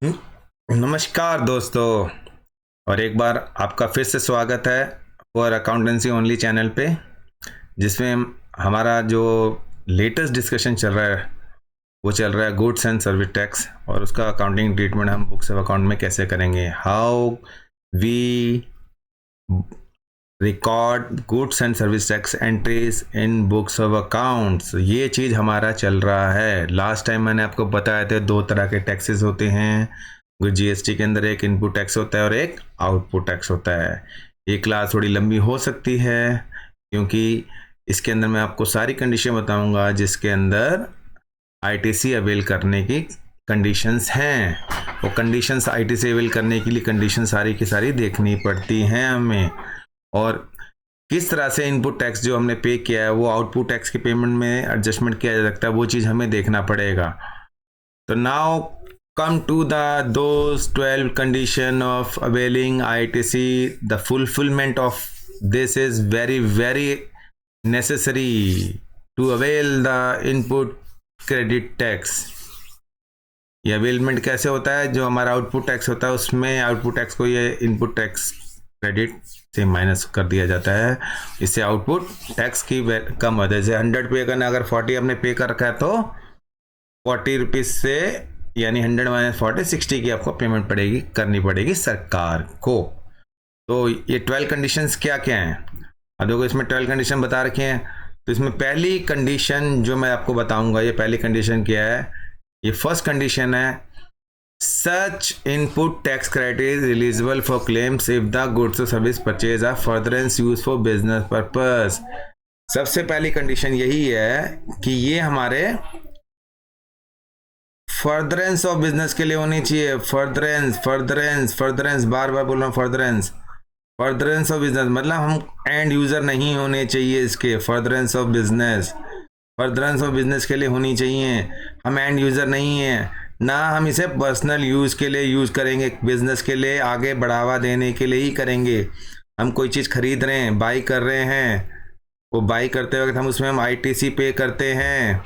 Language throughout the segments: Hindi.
नमस्कार दोस्तों। और एक बार आपका फिर से स्वागत है फॉर अकाउंटेंसी ओनली चैनल पे, जिसमें हमारा जो लेटेस्ट डिस्कशन चल रहा है वो चल रहा है गुड्स एंड सर्विस टैक्स, और उसका अकाउंटिंग ट्रीटमेंट हम बुक्स ऑफ अकाउंट में कैसे करेंगे। How we record goods and service tax entries in books of accounts, ये चीज़ हमारा चल रहा है। लास्ट टाइम मैंने आपको बताया था दो तरह के टैक्सेस होते हैं। जीएसटी के अंदर एक इनपुट टैक्स होता है और एक आउटपुट टैक्स होता है। ये क्लास थोड़ी लंबी हो सकती है क्योंकि इसके अंदर मैं आपको सारी कंडीशन बताऊंगा जिसके अंदर आईटीसी अवेल करने की कंडीशंस हैं। वो कंडीशंस आईटीसी अवेल करने के लिए कंडीशन सारी की सारी देखनी पड़ती हैं हमें, और किस तरह से इनपुट टैक्स जो हमने पे किया है वो आउटपुट टैक्स के पेमेंट में एडजस्टमेंट किया जा सकता है, वो चीज़ हमें देखना पड़ेगा। तो now come to those 12 condition of availing ITC. The fulfillment of this is very necessary to avail the input credit tax. ये अवेलमेंट कैसे होता है? जो हमारा आउटपुट टैक्स होता है उसमें आउटपुट टैक्स को ये इनपुट टैक्स क्रेडिट से माइनस कर दिया जाता है। इससे आउटपुट टैक्स की कम होता है। जैसे 100 पे करना, अगर 40 आपने पे कर रखा है तो 40 रुपीज़ से यानी 100 माइनस 40 60 की आपको पेमेंट करनी पड़ेगी सरकार को। तो ये 12 कंडीशंस क्या क्या हैं? अब देखो, इसमें 12 कंडीशन बता रखे हैं। तो इसमें पहली कंडीशन जो मैं आपको बताऊंगा, ये पहली कंडीशन क्या है? ये फर्स्ट कंडीशन है, such input tax credit is eligible for claims if the goods और service purchase are furtherance use for business purpose. सबसे पहली कंडीशन यही है कि ये हमारे फर्दरेंस ऑफ बिजनेस के लिए होनी चाहिए। फर्दरेंस बार बार बोल रहा हूँ, फर्दरेंस ऑफ बिजनेस मतलब हम एंड यूजर नहीं होने चाहिए इसके। फर्दरेंस ऑफ बिजनेस के लिए होनी चाहिए। हम एंड यूजर नहीं है ना, हम इसे पर्सनल यूज के लिए यूज करेंगे, बिजनेस के लिए आगे बढ़ावा देने के लिए ही करेंगे। हम कोई चीज़ खरीद रहे हैं, बाई कर रहे हैं, वो बाई करते वक्त हम आईटीसी पे करते हैं।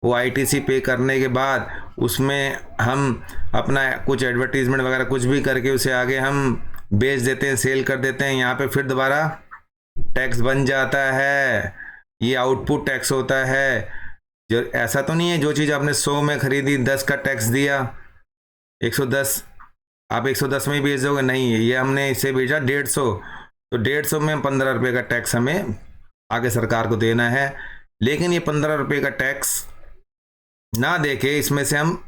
वो आईटीसी पे करने के बाद उसमें हम अपना कुछ एडवर्टीजमेंट वगैरह कुछ भी करके उसे आगे हम बेच देते हैं, सेल कर देते हैं। यहाँ पे फिर दोबारा टैक्स बन जाता है, ये आउटपुट टैक्स होता है। जो ऐसा तो नहीं है जो चीज़ आपने 100 में खरीदी 10 का टैक्स दिया, 110 आप 110 में ही बेच दोगे, नहीं। ये हमने इसे बेचा 150, तो 150 में 15 रुपये का टैक्स हमें आगे सरकार को देना है। लेकिन ये 15 रुपये का टैक्स ना देके इसमें से हम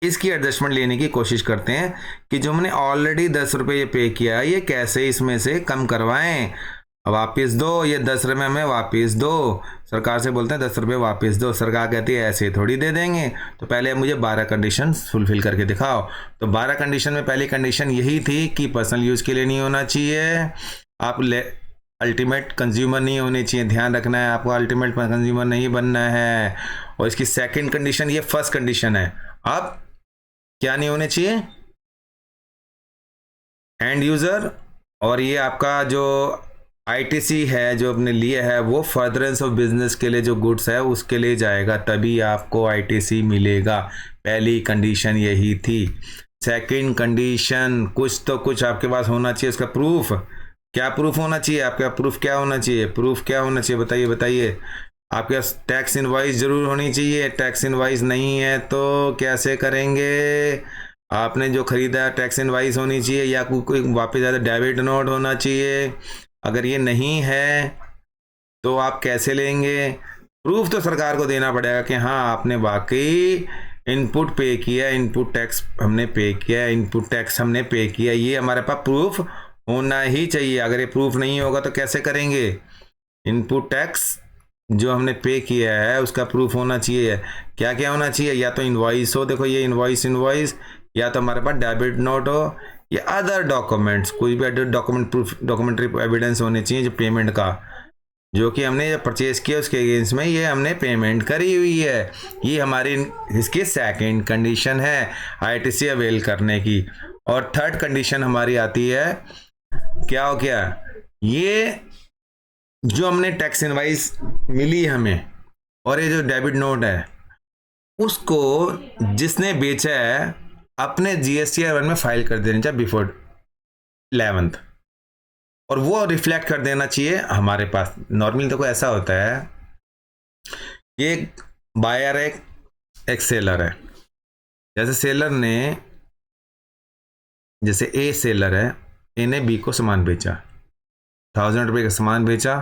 इसकी एडजस्टमेंट लेने की कोशिश करते हैं कि जो हमने ऑलरेडी 10 रुपये ये पे किया है ये कैसे इसमें से कम करवाएं। वापस दो, ये 10 रुपये हमें वापस दो। सरकार से बोलते हैं 10 रुपये वापस दो, सरकार कहती है ऐसे थोड़ी दे देंगे। तो पहले मुझे 12 कंडीशन फुलफिल करके दिखाओ। तो 12 कंडीशन में पहली कंडीशन यही थी कि पर्सनल यूज़ के लिए नहीं होना चाहिए, आप अल्टीमेट कंज्यूमर नहीं होने चाहिए। ध्यान रखना है, आपको अल्टीमेट कंज्यूमर नहीं बनना है। और इसकी सेकंड कंडीशन, ये फर्स्ट कंडीशन है, आप क्या नहीं होने चाहिए? And user. और ये आपका जो आईटीसी है जो आपने लिया है वो फर्दरेंस ऑफ बिजनेस के लिए जो गुड्स है उसके लिए जाएगा, तभी आपको आईटीसी मिलेगा। पहली कंडीशन यही थी। सेकंड कंडीशन, कुछ तो कुछ आपके पास होना चाहिए उसका प्रूफ। क्या प्रूफ होना चाहिए आपका? प्रूफ क्या होना चाहिए? बताइए। आपके पास टैक्स इनवॉइस जरूर होनी चाहिए। टैक्स इनवॉइस नहीं है तो कैसे करेंगे? आपने जो खरीदा टैक्स इनवॉइस होनी चाहिए, या कोई वापस ज़्यादा डेबिट नोट होना चाहिए। अगर ये नहीं है तो आप कैसे लेंगे? प्रूफ तो सरकार को देना पड़ेगा कि हाँ आपने वाकई इनपुट पे किया, इनपुट टैक्स हमने पे किया, ये हमारे पास प्रूफ होना ही चाहिए। अगर ये प्रूफ नहीं होगा तो कैसे करेंगे? इनपुट टैक्स जो हमने पे किया है उसका प्रूफ होना चाहिए। क्या क्या होना चाहिए? या तो इनवॉइस हो, देखो ये इनवॉइस, या तो हमारे पास डेबिट नोट हो, या अदर डॉक्यूमेंट्स, कोई भी अदर डॉक्यूमेंट्री एविडेंस होने चाहिए जो पेमेंट का, जो कि हमने जब परचेज किया उसके अगेंस्ट में ये हमने पेमेंट करी हुई है। ये हमारी इसकी सेकंड कंडीशन है आईटीसी अवेल करने की। और थर्ड कंडीशन हमारी आती है, क्या हो गया? ये जो हमने टैक्स इनवाइस मिली हमें और ये जो डेबिट नोट है उसको जिसने बेचा है अपने GSTR1 में फाइल कर देना चाहिए बिफोर 11th, और वो रिफ्लेक्ट कर देना चाहिए हमारे पास। नॉर्मली तो कोई ऐसा होता है, ये बायर है, एक सेलर है। जैसे सेलर ने, जैसे ए सेलर है, ए ने बी को सामान बेचा, 1000 रुपये का सामान बेचा,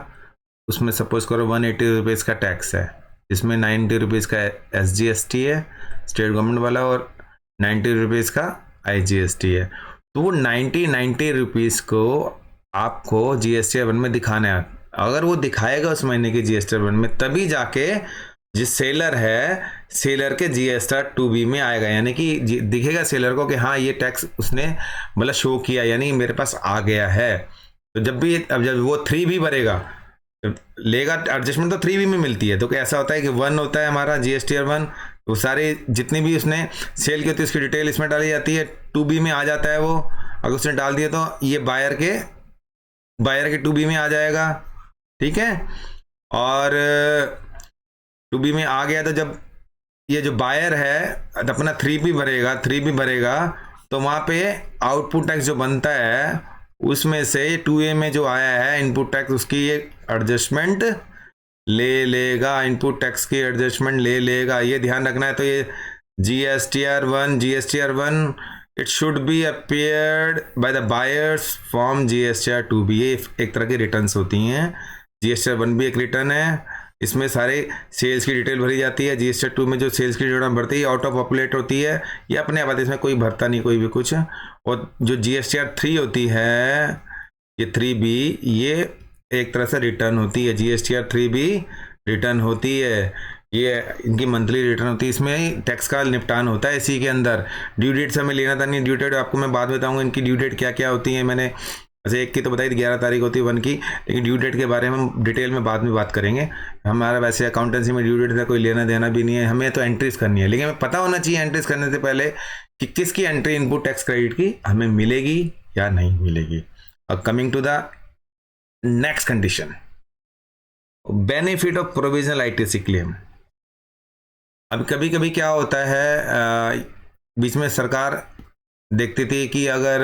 उसमें सपोज करो 180 रुपीज़ का टैक्स है, जिसमें 90 रुपीज़ का SGST है स्टेट गवर्नमेंट वाला, और 90 रुपीज़ का IGST है। तो वो 90 रुपीज़ को आपको GSTR1 में दिखाना है। अगर वो दिखाएगा उस महीने की GSTR1 में, तभी जाके जिस सेलर है, सेलर के GSTR2B में आएगा, यानी कि दिखेगा सेलर को कि हाँ ये टैक्स उसने मतलब शो किया, यानी मेरे पास आ गया है। तो जब भी, अब जब वो 3B भरेगा, लेगा एडजस्टमेंट तो 3B में मिलती है। तो कैसा होता है कि 1 होता है हमारा GSTR1, वो सारे जितनी भी उसने सेल की होती है उसकी डिटेल इसमें डाली जाती है, 2B में आ जाता है वो। अगर उसने डाल दिया तो ये बायर के 2B में आ जाएगा, ठीक है। और 2B में आ गया तो जब ये जो बायर है अपना 3B भरेगा, तो वहां पे आउटपुट टैक्स जो बनता है उसमें से 2A में जो आया है इनपुट टैक्स, उसकी ये एडजस्टमेंट ले लेगा, इनपुट टैक्स की एडजस्टमेंट ले लेगा। ये ध्यान रखना है। तो ये GSTR1 it should be appeared by the buyers form GSTR2B। ये एक तरह की रिटर्न्स होती हैं। GSTR1 भी एक रिटर्न है, इसमें सारे सेल्स की डिटेल भरी जाती है। GSTR2 में जो सेल्स की डिटेल भरती है ऑटो पॉपुलेट होती है, ये अपने आप आती है, इसमें कोई भरता नहीं कोई भी कुछ। और जो GSTR3 होती है, ये 3B, ये एक तरह से रिटर्न होती है। GSTR3B रिटर्न होती है, ये इनकी मंथली रिटर्न होती है। इसमें टैक्स का निपटान होता है इसी के अंदर। ड्यू डेट से हमें लेना था नहीं, ड्यू डेट आपको मैं बाद में बताऊंगा इनकी ड्यू डेट क्या क्या होती है। मैंने वैसे एक की तो बताई 11 तारीख होती है 1 की, लेकिन ड्यू डेट के बारे में हम डिटेल में बाद में बात करेंगे। हमारा वैसे अकाउंटेंसी में ड्यू डेट का कोई लेना देना भी नहीं है, हमें तो एंट्रीज करनी है। लेकिन हमें पता होना चाहिए एंट्रीज करने से पहले कि किसकी एंट्री इनपुट टैक्स क्रेडिट की हमें मिलेगी या नहीं मिलेगी। अब coming to the next condition, benefit of provisional ITC claim. अब कभी कभी क्या होता है, बीच में सरकार देखती थी कि अगर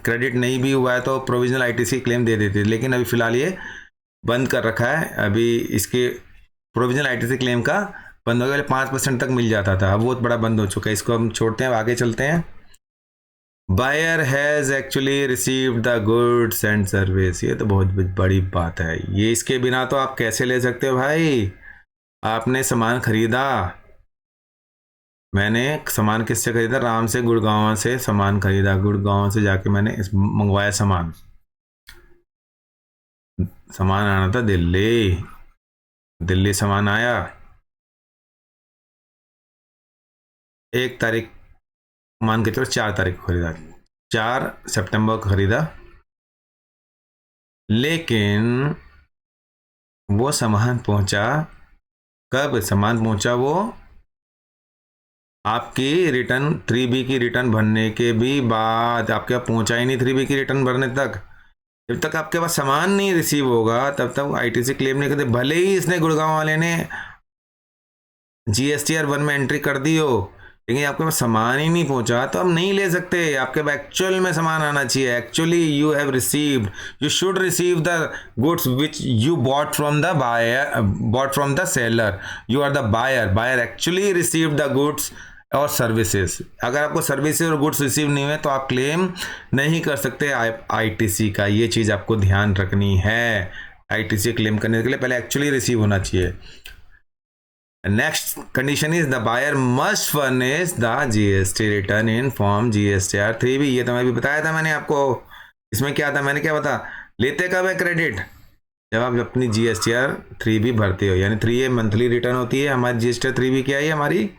क्रेडिट नहीं भी हुआ है तो प्रोविजनल ITC क्लेम दे देती थी, लेकिन अभी फिलहाल ये बंद कर रखा है। अभी इसके प्रोविजनल ITC क्लेम का बंद हो गया, 5% तक मिल जाता था, अब वो बड़ा बंद हो चुका है। इसको हम छोड़ते हैं, आगे चलते हैं। Buyer has actually received the goods and service, ये तो बहुत बड़ी बात है। ये इसके बिना तो आप कैसे ले सकते हो भाई? आपने सामान खरीदा, मैंने सामान किससे खरीदा? राम से, गुड़गांव से सामान खरीदा, गुड़गांव से जाके मैंने मंगवाया सामान। सामान आना था दिल्ली, दिल्ली सामान आया 1 तारीख, मान के चलो 4 तारीख को खरीदा, 4 सितंबर को खरीदा, लेकिन वो सामान पहुंचा कब? सामान पहुंचा वो आपकी रिटर्न 3B की रिटर्न भरने के भी बाद। आपके पास पहुंचा ही नहीं 3B की रिटर्न भरने तक। जब तक आपके पास सामान नहीं रिसीव होगा तब तक ITC क्लेम नहीं करते, भले ही इसने गुड़गांव वाले ने GSTR1 में एंट्री कर दी हो, लेकिन आपके पास सामान ही नहीं पहुंचा तो हम नहीं ले सकते। आपके पास एक्चुअल में सामान आना चाहिए। Actually you have received, you should receive the goods which you bought from the buyer, bought from the seller. You are the buyer, buyer actually receive the goods और सर्विसेज। अगर आपको सर्विसेज और गुड्स रिसीव नहीं हुए तो आप क्लेम नहीं कर सकते ITC का। ये चीज़ आपको ध्यान रखनी है। ITC क्लेम करने के लिए पहले एक्चुअली रिसीव होना चाहिए। Next condition is the buyer must furnish the GST return in form GSTR3B। ये तो मैं भी बताया था मैंने आपको। इसमें क्या था, मैंने क्या बता, लेते कब है क्रेडिट? जब आप अपनी GSTR3B भरते हो, यानी 3A मंथली रिटर्न होती है। हमारी GSTR3B क्या है? हमारी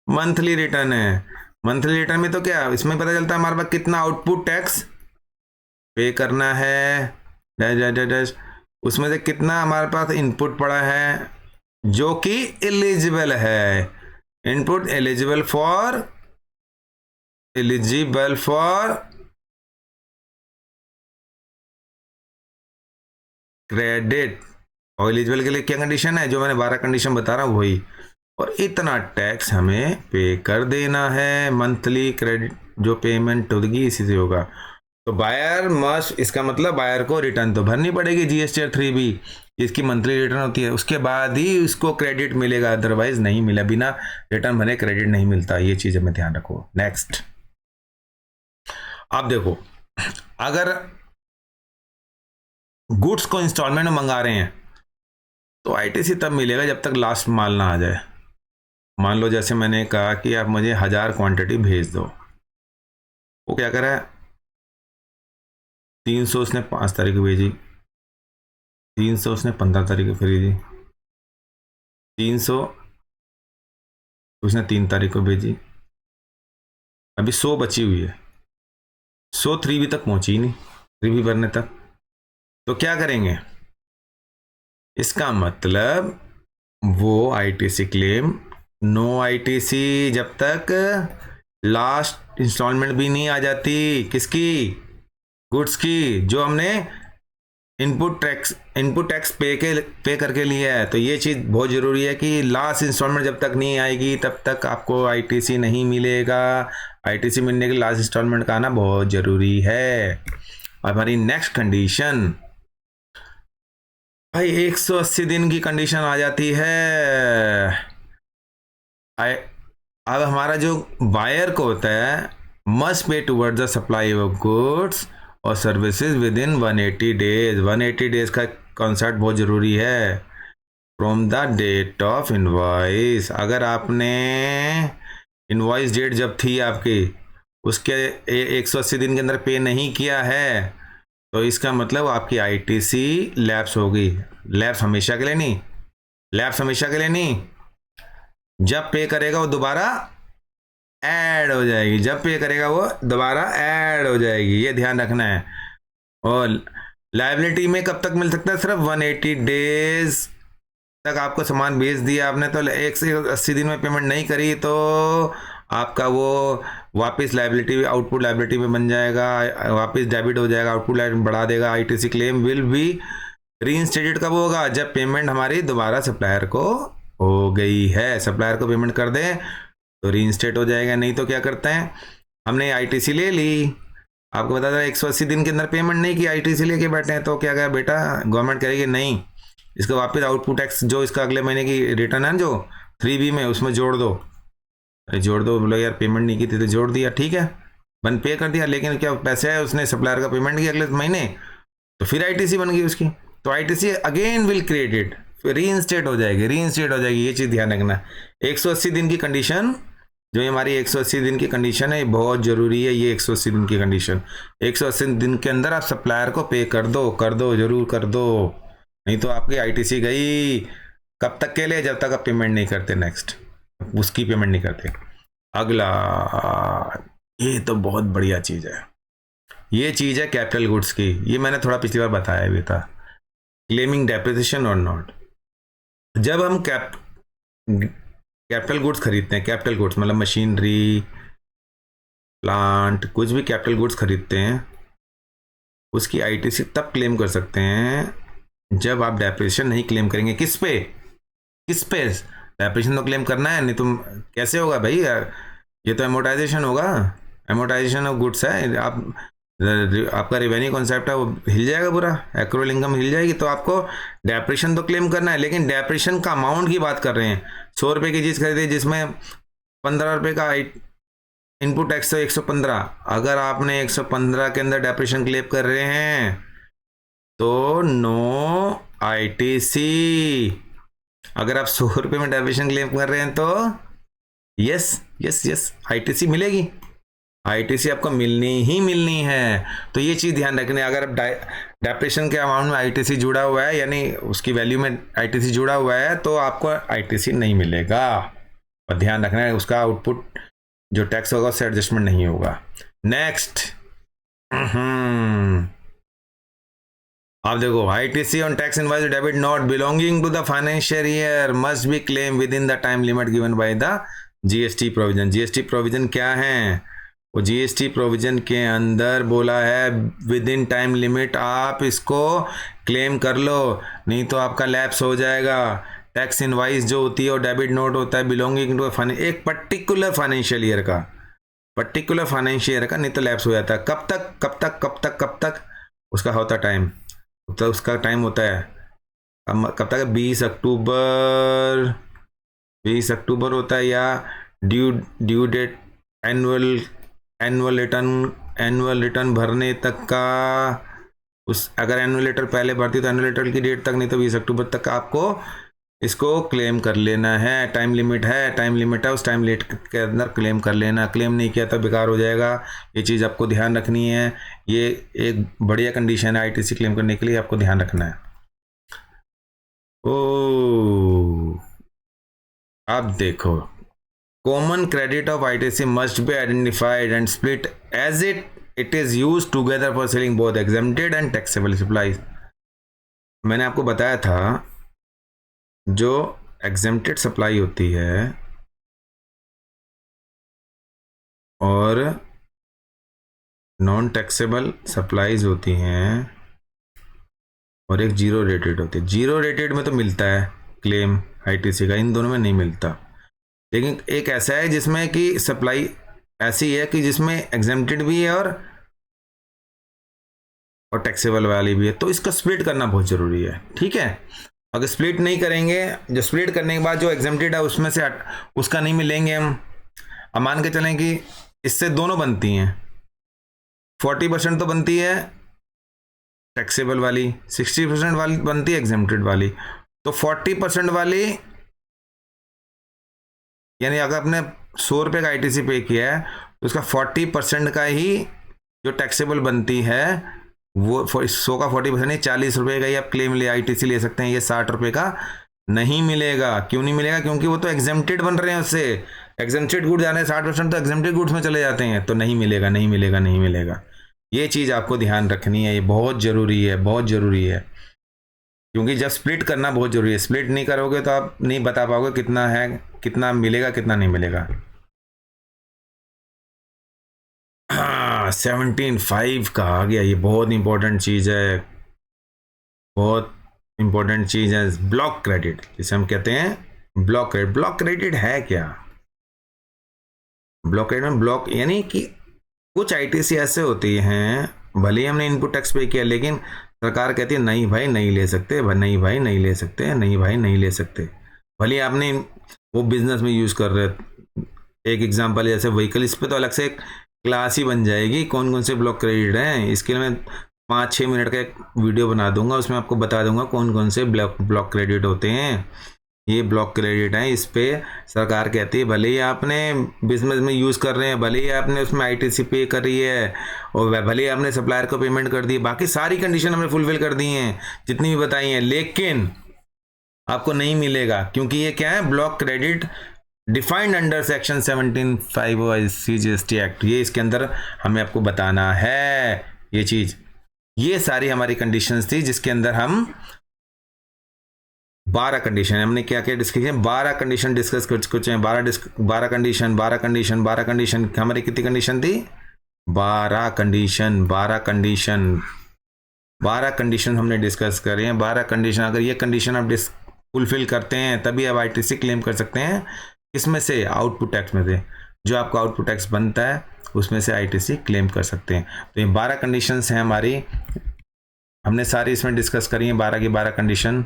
मंथली रिटर्न है। मंथली रिटर्न में तो क्या, इसमें पता चलता है हमारे पास कितना आउटपुट टैक्स पे करना है, डैश डैश डैश डैश, उसमें से कितना हमारे पास इनपुट पड़ा है जो कि एलिजिबल है। Input eligible for credit. और एलिजिबल के लिए क्या कंडीशन है? जो मैंने 12 कंडीशन बता रहा हूँ वही। और इतना टैक्स हमें पे कर देना है। मंथली क्रेडिट जो पेमेंट होगी इसी से होगा। तो बायर मस्ट, इसका मतलब बायर को रिटर्न तो भरनी पड़ेगी जीएसटी 3B, इसकी मंथली रिटर्न होती है, उसके बाद ही इसको क्रेडिट मिलेगा, अदरवाइज नहीं मिला, बिना रिटर्न भरे क्रेडिट नहीं मिलता। ये चीज हमें ध्यान रखो। नेक्स्ट, आप देखो, अगर गुड्स को इंस्टॉलमेंट में मंगा रहे हैं तो आईटीसी तब मिलेगा जब तक लास्ट माल ना आ जाए। मान लो जैसे मैंने कहा कि आप मुझे 1000 क्वांटिटी भेज दो, वो क्या करा है, 300 उसने 5 तारीख को भेजी, 300 उसने 15 तारीख को भेजी, 300 उसने 3 तारीख को भेजी, अभी 100 बची हुई है। 100 3B तक पहुंची ही नहीं, 3B भरने तक। तो क्या करेंगे, इसका मतलब वो आईटीसी क्लेम, नो आईटीसी जब तक लास्ट इंस्टॉलमेंट भी नहीं आ जाती। किसकी? गुड्स की, जो हमने इनपुट टैक्स पे करके लिया है। तो ये चीज बहुत जरूरी है कि लास्ट इंस्टॉलमेंट जब तक नहीं आएगी तब तक आपको आईटीसी नहीं मिलेगा। आईटीसी मिलने के लिए लास्ट इंस्टॉलमेंट का आना बहुत जरूरी है। हमारी नेक्स्ट कंडीशन भाई 180 दिन की कंडीशन आ जाती है। अब हमारा जो बायर को होता है, must pay towards the supply of goods और services within 180 days. 180 days का कॉन्सेप्ट बहुत जरूरी है। From the date of invoice, अगर आपने इनवॉइस डेट जब थी आपकी उसके 180 दिन के अंदर पे नहीं किया है तो इसका मतलब आपकी आईटीसी लैप्स होगी। लैप्स हमेशा के लिए नहीं, लैप्स हमेशा के लिए नहीं, जब पे करेगा वो दोबारा ऐड हो जाएगी, जब पे करेगा वो दोबारा ऐड हो जाएगी, ये ध्यान रखना है। और लायबिलिटी में कब तक मिल सकता है? सिर्फ 180 डेज तक आपको सामान बेच दिया आपने, तो 180 दिन में पेमेंट नहीं करी तो आपका वो वापस लायबिलिटी, आउटपुट लायबिलिटी में बन जाएगा, वापस डेबिट हो जाएगा, आउटपुट लायबिलिटी बढ़ा देगा। ITC claim will be reinstated कब होगा? जब पेमेंट हमारी दोबारा सप्लायर को हो गई है। सप्लायर को पेमेंट कर दें तो रीइंस्टेट हो जाएगा, नहीं तो क्या करते हैं, हमने आईटीसी ले ली, आपको बता दें 180 दिन के अंदर पेमेंट नहीं की, आईटीसी लेके बैठे हैं, तो क्या कहा बेटा, गवर्नमेंट कहेगी नहीं, इसका वापस आउटपुट टैक्स जो इसका अगले महीने की रिटर्न है जो 3B में, उसमें जोड़ दो। अरे जोड़ दो, बोला यार पेमेंट नहीं की थी तो जोड़ दिया, ठीक है, बन पे कर दिया, लेकिन क्या पैसे आए, उसने सप्लायर का पेमेंट किया अगले महीने, तो फिर आईटीसी बन गई उसकी, तो ITC again will created, reinstate हो जाएगी, रीइंस्टेट हो जाएगी। ये चीज़ ध्यान रखना। 180 दिन की कंडीशन, जो हमारी 180 दिन की कंडीशन है, ये बहुत जरूरी है। ये 180 दिन की कंडीशन, 180 दिन के अंदर आप सप्लायर को पे कर दो, जरूर कर दो, नहीं तो आपकी आईटीसी गई। कब तक के लिए? जब तक आप पेमेंट नहीं करते, नेक्स्ट उसकी पेमेंट नहीं करते। अगला, ये तो बहुत बढ़िया चीज है, ये चीज है कैपिटल गुड्स की। ये मैंने थोड़ा पिछली बार बताया भी था, क्लेमिंग डेप्रिसिएशन और नॉट। जब हम कैपिटल गुड्स खरीदते हैं, कैपिटल गुड्स मतलब मशीनरी, प्लांट, कुछ भी कैपिटल गुड्स खरीदते हैं, उसकी आईटीसी तब क्लेम कर सकते हैं जब आप डेप्रिसिएशन नहीं क्लेम करेंगे। किस पे? डेप्रिसिएशन तो क्लेम करना है, नहीं तो कैसे होगा भाई यार, ये तो एमोटाइजेशन होगा, एमोटाइजेशन ऑफ गुड्स है। आपका रेवेन्यू कॉन्सेप्ट है वो हिल जाएगा पूरा, एक्रूअल इनकम हिल जाएगी। तो आपको डेप्रिसिएशन तो क्लेम करना है, लेकिन डेप्रिसिएशन का अमाउंट की बात कर रहे हैं। 100 रुपये की चीज़ खरीदी जिसमें 15 रुपये का इनपुट टैक्स तो 115, अगर आपने 115 के अंदर डेप्रिसिएशन क्लेम कर रहे हैं तो नो आईटीसी। अगर आप 100 रुपये में डेप्रिसिएशन क्लेम कर रहे हैं तो यस आईटीसी मिलेगी, आईटीसी आपको मिलनी है। तो ये चीज़ ध्यान रखनी है। अगर डेप्रिसिएशन के अमाउंट में आईटीसी जुड़ा हुआ है, यानी उसकी वैल्यू में आईटीसी जुड़ा हुआ है, तो आपको आईटीसी नहीं मिलेगा। और ध्यान रखना है उसका आउटपुट जो टैक्स होगा उससे एडजस्टमेंट नहीं होगा। नेक्स्ट, आप देखो, ITC on tax invoice debit not belonging to the financial year must be claim within the time limit given by the GST provision. GST provision क्या है? वो जीएसटी प्रोविजन के अंदर बोला है विद इन टाइम लिमिट आप इसको क्लेम कर लो, नहीं तो आपका लैप्स हो जाएगा। टैक्स इनवाइस जो होती है और डेबिट नोट होता है बिलोंगिंग टू एक पर्टिकुलर फाइनेंशियल ईयर का, नहीं तो लैप्स हो जाता है। कब तक उसका होता टाइम, तो उसका टाइम होता है कब तक, 20 अक्टूबर होता है, या ड्यू डेट एनुअल रिटर्न भरने तक का। उस अगर एनुअल लेटर पहले भरती तो एनुअल लेटर की डेट तक, नहीं तो 20 अक्टूबर तक आपको इसको क्लेम कर लेना है। टाइम लिमिट है, उस टाइम लिमिट के अंदर क्लेम कर लेना। क्लेम नहीं किया तो बेकार हो जाएगा। ये चीज़ आपको ध्यान रखनी है। ये एक बढ़िया कंडीशन है आईटीसी क्लेम करने के लिए, आपको ध्यान रखना है। ओ अब देखो, common credit of ITC must be identified and split as it is use together for selling both exempted and taxable supplies. मैंने आपको बताया था जो एग्जेम्प्टेड सप्लाई होती है और नॉन टैक्सेबल सप्लाईज होती हैं, और एक जीरो रेटेड होती है। जीरो रेटेड में तो मिलता है क्लेम आईटीसी का, इन दोनों में नहीं मिलता। लेकिन एक ऐसा है जिसमें कि सप्लाई ऐसी है कि जिसमें एग्जेम्प्टेड भी है और टैक्सेबल वाली भी है, तो इसका स्प्लिट करना बहुत जरूरी है। ठीक है, अगर स्प्लिट नहीं करेंगे, जो स्प्लिट करने के बाद जो एग्जेम्प्टेड है उसमें से उसका नहीं मिलेंगे हम। अब मान के चलें कि इससे दोनों बनती हैं, 40% तो बनती है टैक्सेबल वाली, 60% वाली बनती है एग्जेम्प्टेड वाली। तो 40% वाली, यानी अगर आपने 100 रुपये का आईटीसी पे किया है तो उसका 40% का ही जो टैक्सेबल बनती है, वो 100 का 40% नहीं, 40 रुपये का ही आप क्लेम ले आईटीसी ले सकते हैं। ये 60 रुपये का नहीं मिलेगा। क्यों नहीं मिलेगा? क्योंकि वो तो एग्जेम्प्टेड बन रहे हैं, उससे एग्जेम्प्टेड गुड्स आ रहे हैं, 60% तो एग्जेम्प्टेड गुड्स में चले जाते हैं, तो नहीं मिलेगा। ये चीज़ आपको ध्यान रखनी है, ये बहुत ज़रूरी है, क्योंकि जब स्प्लिट करना बहुत ज़रूरी है। स्प्लिट नहीं करोगे तो आप नहीं बता पाओगे कितना है, कितना मिलेगा, कितना नहीं मिलेगा। 17.5 का आ गया, ये बहुत इंपॉर्टेंट चीज़ है, ब्लॉक क्रेडिट जिसे हम कहते हैं ब्लॉक क्रेडिट। ब्लॉक क्रेडिट है क्या? ब्लॉक क्रेडिट में ब्लॉक यानी कि कुछ आईटीसी ऐसे होती हैं, भले ही हमने इनपुट टैक्स पे किया, लेकिन सरकार कहती है नहीं भाई नहीं ले सकते, भले आपने वो बिजनेस में यूज कर रहे। एक एग्जांपल जैसे व्हीकल, इस पे तो अलग से एक क्लास ही बन जाएगी कौन कौन से ब्लॉक क्रेडिट हैं। इसके लिए मैं 5-6 मिनट का एक वीडियो बना दूंगा, उसमें आपको बता दूंगा कौन कौन से ब्लॉक क्रेडिट होते हैं। ये ब्लॉक क्रेडिट है, इस पे सरकार कहती है भले ही आपने बिजनेस में यूज़ कर रहे हैं, भले ही आपने उसमें आईटीसी पे करी है, और भले ही आपने सप्लायर को पेमेंट कर दी, बाकी सारी कंडीशन हमने फुलफिल कर दी हैं जितनी भी बताई हैं, लेकिन आपको नहीं मिलेगा। क्योंकि ये क्या है? Block credit defined under section 17(5) CGST act. ये इसके अंदर हमें आपको बताना है ये चीज़। ये सारी हमारी कंडीशंस थी जिसके अंदर हम 12 कंडीशन, हमने क्या क्या डिस्कस किया, 12 कंडीशन डिस्कस कर चुके हैं। 12 कंडीशन हमारी कितनी कंडीशन थी? 12 कंडीशन हमने डिस्कस करी हैं। 12 कंडीशन, अगर ये कंडीशन आप फुलफिल करते हैं तभी आप आईटीसी क्लेम कर सकते हैं। इसमें से आउटपुट टैक्स में से जो आपका आउटपुट टैक्स बनता है उसमें से आईटीसी क्लेम कर सकते हैं। तो ये 12 कंडीशंस हैं हमारी, हमने सारी इसमें डिस्कस करी हैं। 12 की 12 कंडीशन,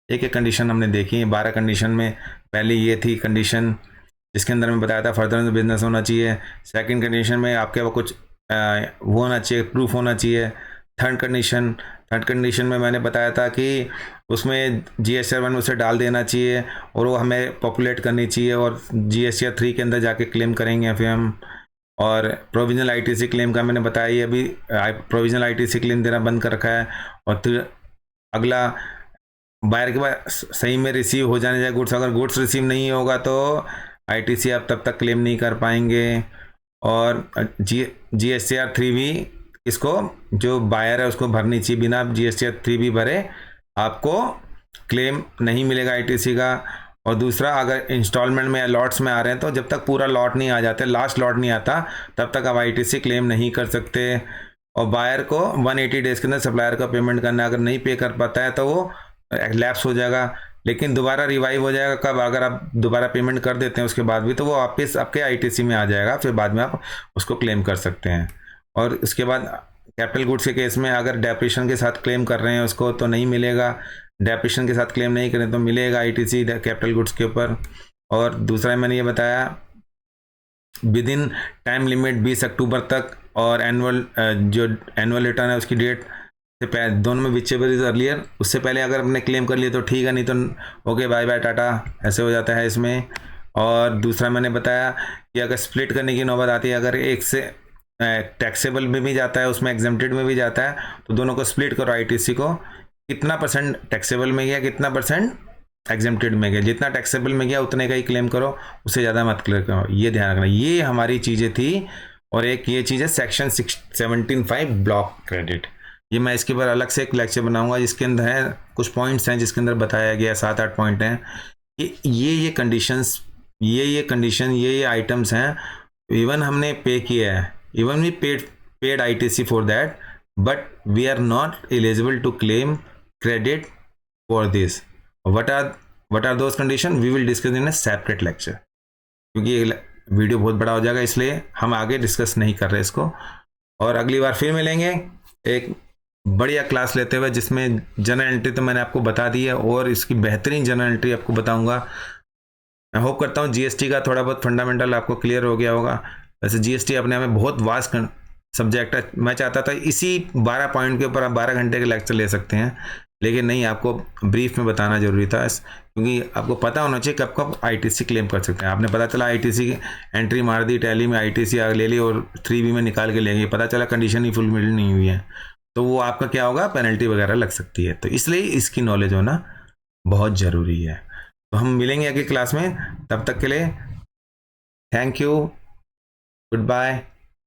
एक एक कंडीशन हमने देखी है। 12 कंडीशन में पहले ये थी कंडीशन जिसके अंदर मैं बताया था फर्दर बिजनेस होना चाहिए। सेकंड कंडीशन में आपके वो कुछ वो होना चाहिए, प्रूफ होना चाहिए। थर्ड कंडीशन में मैंने बताया था कि उसमें GST 1 उसे डाल देना चाहिए और वो हमें पॉपुलेट करनी चाहिए, और GST 3 के अंदर जाके क्लेम करेंगे फिर हम। और प्रोविजनल आईटीसी क्लेम का मैंने बताया, ये अभी प्रोविजनल आईटीसी क्लेम देना बंद कर रखा है। और फिर अगला बायर के बाद सही में रिसीव हो जाने चाहिए गुड्स। अगर गुड्स रिसीव नहीं होगा तो आईटीसी आप तब तक क्लेम नहीं कर पाएंगे। और GST 3 भी इसको जो बायर है उसको भरनी चाहिए, बिना आप GST 3 भी भरे आपको क्लेम नहीं मिलेगा आईटीसी का। और दूसरा, अगर इंस्टॉलमेंट में या लॉट्स में आ रहे हैं तो जब तक पूरा लॉट नहीं आ जाता, लास्ट लॉट नहीं आता, तब तक आप आईटीसी क्लेम नहीं कर सकते। और बायर को 180 डेज के अंदर सप्लायर का पेमेंट करना, अगर नहीं पे कर पाता है तो वो लैप्स हो जाएगा, लेकिन दोबारा रिवाइव हो जाएगा कब, अगर आप दोबारा पेमेंट कर देते हैं उसके बाद भी, तो वो वापस आपके आईटीसी में आ जाएगा, फिर बाद में आप उसको क्लेम कर सकते हैं। और उसके बाद कैपिटल गुड्स के केस में अगर डेप्रिशन के साथ क्लेम कर रहे हैं उसको तो नहीं मिलेगा, डेप्रिशन के साथ क्लेम नहीं करें तो मिलेगा आईटीसी कैपिटल गुड्स के ऊपर। और दूसरा मैंने ये बताया विद इन टाइम लिमिट 20 अक्टूबर तक, और एनुअल जो एनुअल रिटर्न है उसकी डेट से पहले, दोनों में विच एवर इज अर्लियर, उससे पहले अगर अपने क्लेम कर लिए तो ठीक है, नहीं तो ओके बाय बाय टाटा ऐसे हो जाता है इसमें। और दूसरा मैंने बताया कि अगर स्प्लिट करने की नौबत आती है, अगर एक से टैक्सेबल में भी जाता है उसमें एग्जेम्प्टेड में भी जाता है, तो दोनों को स्प्लिट करो आईटीसी को, कितना परसेंट टैक्सेबल में गया कितना परसेंट एग्जेम्प्टेड में गया, जितना टैक्सेबल में गया उतने का ही क्लेम करो, उससे ज़्यादा मत क्लेम करो, ये ध्यान रखना। ये हमारी चीज़ें थी। और एक ये चीज़ है सेक्शन 17(5) ब्लॉक क्रेडिट, ये मैं इसके ऊपर अलग से एक लेक्चर बनाऊंगा, जिसके अंदर है कुछ पॉइंट्स हैं जिसके अंदर बताया गया 7-8 पॉइंट हैं कि ये कंडीशंस, ये कंडीशन, ये आइटम्स हैं, इवन हमने पे किया है, even we paid ITC for that, but we are not eligible to claim credit for this. what are those condition, we will discuss in a separate lecture, क्योंकि ये वीडियो बहुत बड़ा हो जाएगा इसलिए हम आगे डिस्कस नहीं कर रहे इसको। और अगली बार फिर मिलेंगे एक बढ़िया क्लास लेते हुए, जिसमें जनरल एंट्री तो मैंने आपको बता दी है और इसकी बेहतरीन जनरल एंट्री आपको बताऊंगा। मैं होप करता हूँ जीएसटी का थोड़ा बहुत फंडामेंटल आपको क्लियर हो गया होगा। वैसे जीएसटी अपने आप में बहुत वास्ट सब्जेक्ट है, मैं चाहता था इसी 12 पॉइंट के ऊपर आप 12 घंटे के लेक्चर ले सकते हैं, लेकिन नहीं, आपको ब्रीफ में बताना जरूरी था, क्योंकि आपको पता होना चाहिए कब कब आईटीसी क्लेम कर सकते हैं। आपने पता चला आईटीसी की एंट्री मार दी, टैली में आईटीसी ले ली और 3B में निकाल के ले गई, पता चला कंडीशन ही फुलफिल नहीं हुई है, तो वो आपका क्या होगा, पेनल्टी वगैरह लग सकती है। तो इसलिए इसकी नॉलेज होना बहुत ज़रूरी है। तो हम मिलेंगे अगली क्लास में, तब तक के लिए थैंक यू, गुड बाय।